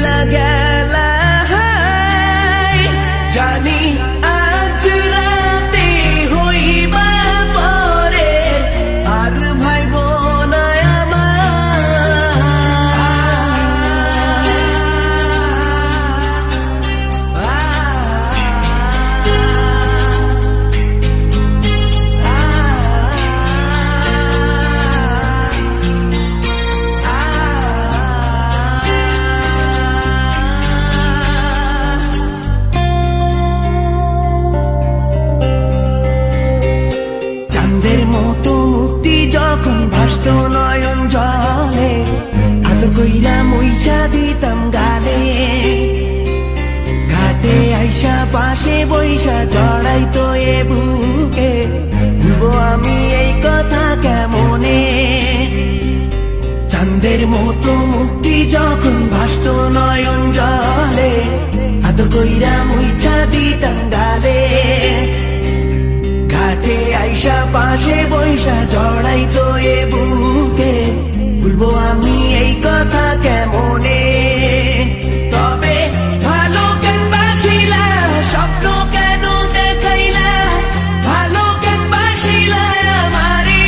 চইলা গেলা জানি আজ রাতে হইবা পরে আর ভাইব না চাঁদের মতো মুক্তি যখন ভাসত নয়ন জলে আদর কইরা মইসা দিতাম গালে ঘাটে আইসা পাশে বইসা জড়াইতো এ বুকে ভুলবো আমি এই কথা কেমনে চাঁদের মতো মুক্তি যখন ভাসত নয়ন জলে আদর কইরা মইসা দিতাম গালে ঘাটে আইসা পাশে বইসা জড়াইতো এ বুকে ভুলবো আমি এই কথা কেমনে তবে ভালো কেন বাসিলা স্বপ্ন কেন দেখাইলা ভালো কেন বাসিলা আমারে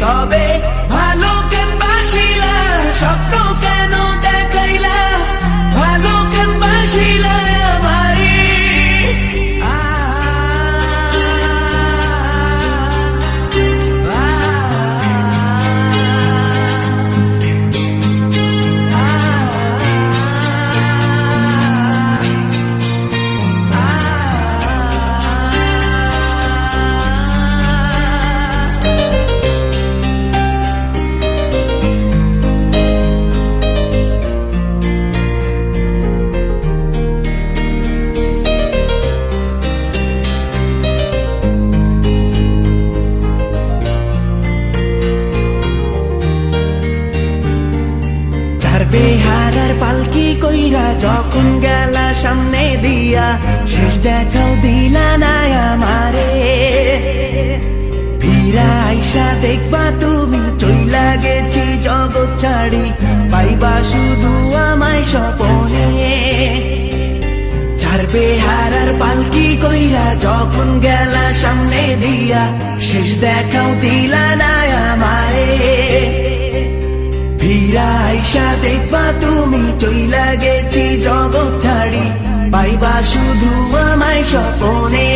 তবে ভালো কেন বাসিলা স্বপ্ন কেন দেখাইলা ভালো কেন বাসিলা আমারে বেহারার পালকি কইরা যখন গেলা সামনে দিয়া শেষ দেখাও দিলা না আমারে ফিরা আইসা দেখবা তুমি চইলা গেছি জগৎ ছাড়ি পাইবা শুধু আমায় স্বপনে চার বেহারার পালকি কইরা যখন গেলা সামনে দিয়া শেষ দেখাও দিলা না আমারে ফিরা আইসা দেখবা তুমি চইলা গেছি জগৎ ছাড়ি পাইবা শুধু আমায় স্বপনে